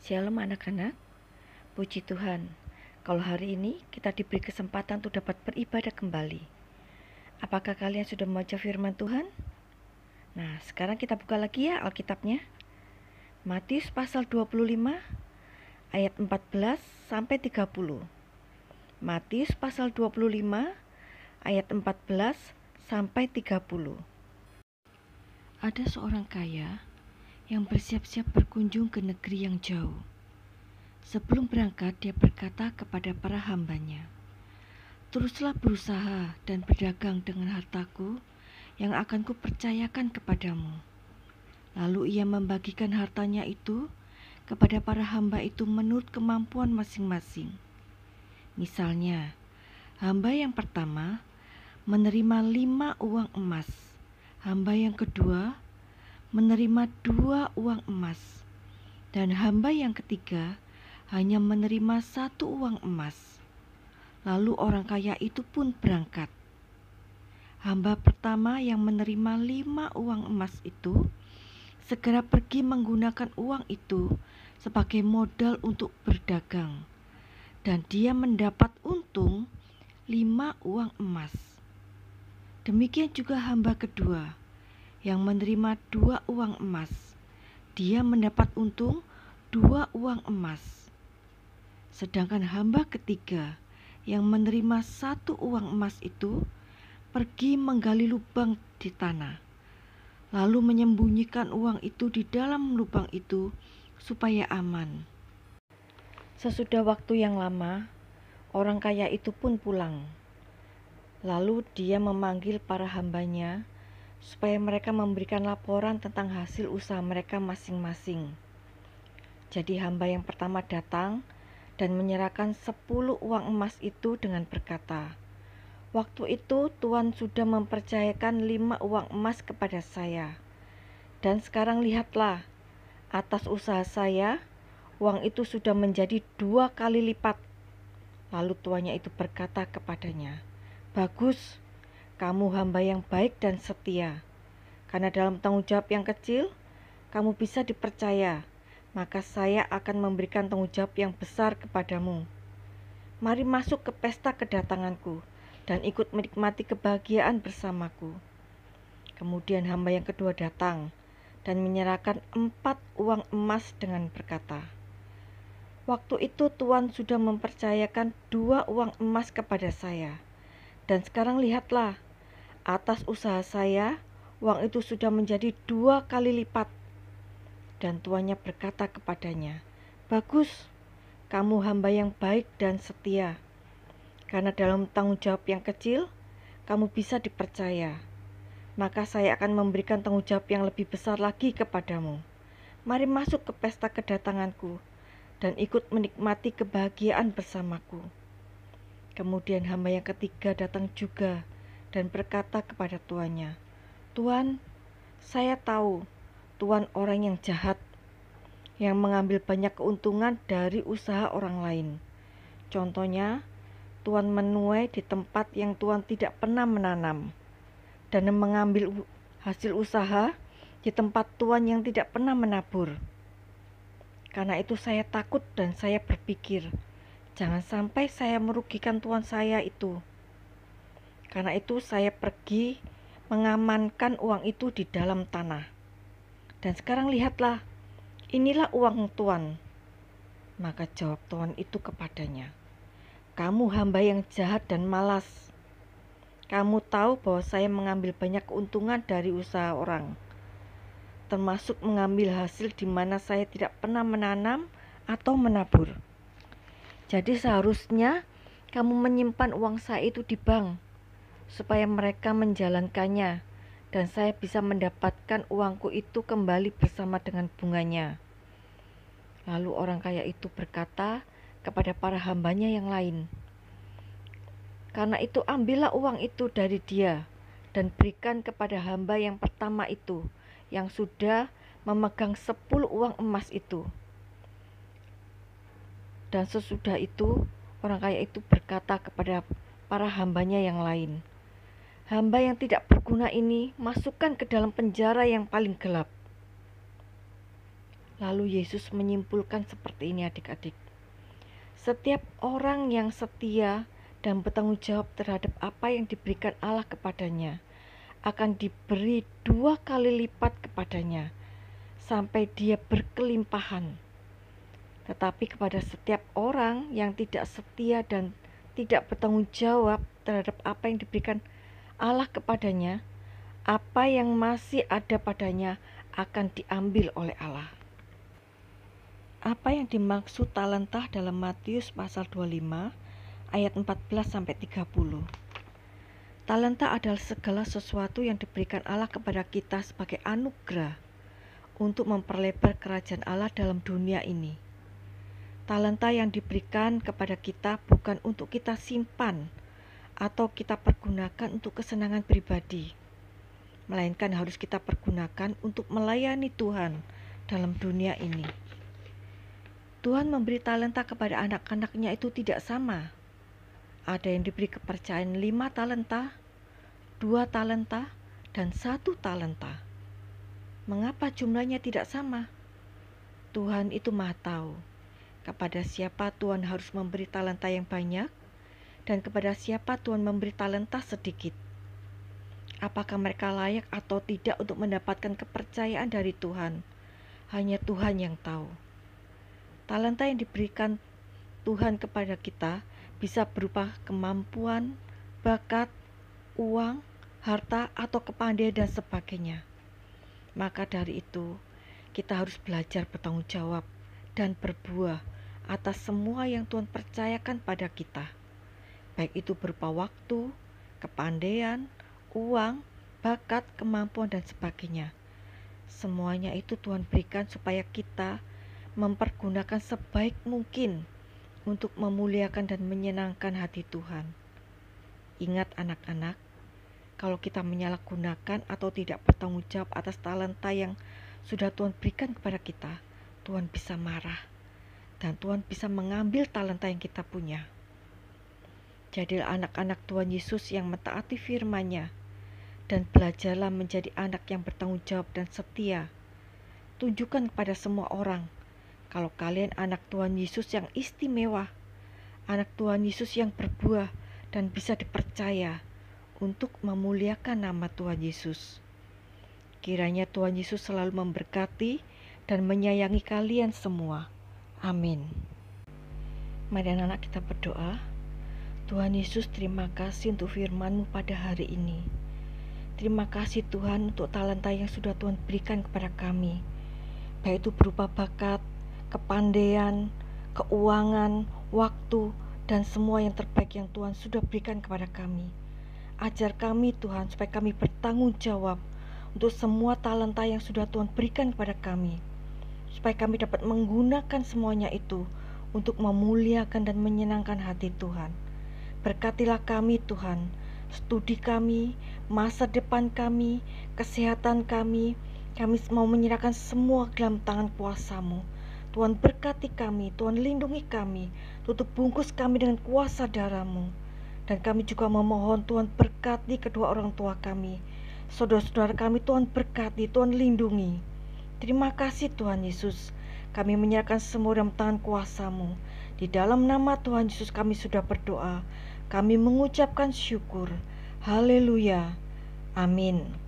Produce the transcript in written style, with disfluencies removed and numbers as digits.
Shalom anak-anak, puji Tuhan. Kalau hari ini kita diberi kesempatan untuk dapat beribadah kembali. Apakah kalian sudah membaca firman Tuhan? Nah, sekarang kita buka lagi ya Alkitabnya. Matius pasal 25 ayat 14 sampai 30. Matius pasal 25 ayat 14 sampai 30. Ada seorang kaya yang bersiap-siap berkunjung ke negeri yang jauh. Sebelum berangkat, dia berkata kepada para hambanya, "Teruslah berusaha dan berdagang dengan hartaku yang akan kupercayakan kepadamu." Lalu ia membagikan hartanya itu kepada para hamba itu menurut kemampuan masing-masing. Misalnya, hamba yang pertama menerima 5 uang emas, hamba yang kedua menerima 2 uang emas, dan hamba yang ketiga hanya menerima 1 uang emas. Lalu orang kaya itu pun berangkat. Hamba pertama yang menerima 5 uang emas itu segera pergi menggunakan uang itu sebagai modal untuk berdagang, dan dia mendapat untung 5 uang emas. Demikian juga hamba kedua yang menerima 2 uang emas. Dia mendapat untung 2 uang emas. Sedangkan hamba ketiga yang menerima 1 uang emas itu pergi menggali lubang di tanah, lalu menyembunyikan uang itu di dalam lubang itu supaya aman. Sesudah waktu yang lama, orang kaya itu pun pulang. Lalu dia memanggil para hambanya supaya mereka memberikan laporan tentang hasil usaha mereka masing-masing. Jadi hamba yang pertama datang dan menyerahkan 10 uang emas itu dengan berkata, "Waktu itu Tuhan sudah mempercayakan 5 uang emas kepada saya. Dan sekarang lihatlah, atas usaha saya, uang itu sudah menjadi 2 kali lipat." Lalu tuannya itu berkata kepadanya, "Bagus, kamu hamba yang baik dan setia. Karena dalam tanggung jawab yang kecil, kamu bisa dipercaya, maka saya akan memberikan tanggung jawab yang besar kepadamu. Mari masuk ke pesta kedatanganku dan ikut menikmati kebahagiaan bersamaku." Kemudian hamba yang kedua datang dan menyerahkan 4 uang emas dengan berkata, "Waktu itu Tuhan sudah mempercayakan 2 uang emas kepada saya. Dan sekarang lihatlah, atas usaha saya, uang itu sudah menjadi 2 kali lipat." Dan tuannya berkata kepadanya, "Bagus, kamu hamba yang baik dan setia. Karena dalam tanggung jawab yang kecil, kamu bisa dipercaya. Maka saya akan memberikan tanggung jawab yang lebih besar lagi kepadamu. Mari masuk ke pesta kedatanganku dan ikut menikmati kebahagiaan bersamaku." Kemudian hamba yang ketiga datang juga dan berkata kepada tuannya, "Tuan, saya tahu Tuan orang yang jahat, yang mengambil banyak keuntungan dari usaha orang lain. Contohnya, Tuan menuai di tempat yang Tuan tidak pernah menanam, dan mengambil hasil usaha di tempat Tuan yang tidak pernah menabur. Karena itu saya takut dan saya berpikir, jangan sampai saya merugikan Tuan saya itu. Karena itu saya pergi mengamankan uang itu di dalam tanah. Dan sekarang lihatlah, inilah uang Tuan." Maka jawab tuan itu kepadanya, "Kamu hamba yang jahat dan malas. Kamu tahu bahwa saya mengambil banyak keuntungan dari usaha orang, termasuk mengambil hasil di mana saya tidak pernah menanam atau menabur. Jadi seharusnya kamu menyimpan uang saya itu di bank, supaya mereka menjalankannya, dan saya bisa mendapatkan uangku itu kembali bersama dengan bunganya." Lalu orang kaya itu berkata kepada para hambanya yang lain, "Karena itu ambillah uang itu dari dia dan berikan kepada hamba yang pertama itu, yang sudah memegang 10 uang emas itu." Dan sesudah itu orang kaya itu berkata kepada para hambanya yang lain, "Hamba yang tidak berguna ini masukkan ke dalam penjara yang paling gelap. Lalu Yesus menyimpulkan seperti ini adik-adik. Setiap orang yang setia dan bertanggung jawab terhadap apa yang diberikan Allah kepadanya akan diberi 2 kali lipat kepadanya sampai dia berkelimpahan. Tetapi kepada setiap orang yang tidak setia dan tidak bertanggung jawab terhadap apa yang diberikan Allah kepadanya, apa yang masih ada padanya akan diambil oleh Allah. Apa yang dimaksud talenta dalam Matius pasal 25 ayat 14-30? Talenta adalah segala sesuatu yang diberikan Allah kepada kita sebagai anugerah untuk memperlebar kerajaan Allah dalam dunia ini. Talenta yang diberikan kepada kita bukan untuk kita simpan atau kita pergunakan untuk kesenangan pribadi, melainkan harus kita pergunakan untuk melayani Tuhan dalam dunia ini. Tuhan memberi talenta kepada anak-anaknya itu tidak sama. Ada yang diberi kepercayaan 5 talenta, 2 talenta, dan 1 talenta. Mengapa jumlahnya tidak sama? Tuhan itu Maha tahu kepada siapa Tuhan harus memberi talenta yang banyak dan kepada siapa Tuhan memberi talenta sedikit. Apakah mereka layak atau tidak untuk mendapatkan kepercayaan dari Tuhan? Hanya Tuhan yang tahu. Talenta yang diberikan Tuhan kepada kita bisa berupa kemampuan, bakat, uang, harta, atau kepandaian dan sebagainya. Maka dari itu, kita harus belajar bertanggung jawab dan berbuah atas semua yang Tuhan percayakan pada kita. Baik itu berupa waktu, kepandaian, uang, bakat, kemampuan, dan sebagainya. Semuanya itu Tuhan berikan supaya kita mempergunakan sebaik mungkin untuk memuliakan dan menyenangkan hati Tuhan. Ingat anak-anak, kalau kita menyalahgunakan atau tidak bertanggung jawab atas talenta yang sudah Tuhan berikan kepada kita, Tuhan bisa marah dan Tuhan bisa mengambil talenta yang kita punya. Jadilah anak-anak Tuhan Yesus yang mentaati firman-Nya dan belajarlah menjadi anak yang bertanggung jawab dan setia. Tunjukkan kepada semua orang kalau kalian anak Tuhan Yesus yang istimewa, anak Tuhan Yesus yang berbuah dan bisa dipercaya untuk memuliakan nama Tuhan Yesus. Kiranya Tuhan Yesus selalu memberkati dan menyayangi kalian semua. Amin. Mari anak-anak kita berdoa. Tuhan Yesus, terima kasih untuk firman-Mu pada hari ini. Terima kasih Tuhan untuk talenta yang sudah Tuhan berikan kepada kami, baik itu berupa bakat, kepandaian, keuangan, waktu, dan semua yang terbaik yang Tuhan sudah berikan kepada kami. Ajar kami Tuhan supaya kami bertanggung jawab untuk semua talenta yang sudah Tuhan berikan kepada kami, supaya kami dapat menggunakan semuanya itu untuk memuliakan dan menyenangkan hati Tuhan. Berkatilah kami Tuhan, studi kami, masa depan kami, kesehatan kami mau menyerahkan semua ke dalam tangan kuasa-Mu. Tuhan berkati kami, Tuhan lindungi kami, tutup bungkus kami dengan kuasa darah-Mu. Dan kami juga memohon Tuhan berkati kedua orang tua kami, saudara-saudara kami Tuhan berkati, Tuhan lindungi. Terima kasih Tuhan Yesus, kami menyerahkan semua dalam tangan kuasa-Mu. Di dalam nama Tuhan Yesus kami sudah berdoa, kami mengucapkan syukur. Haleluya. Amin.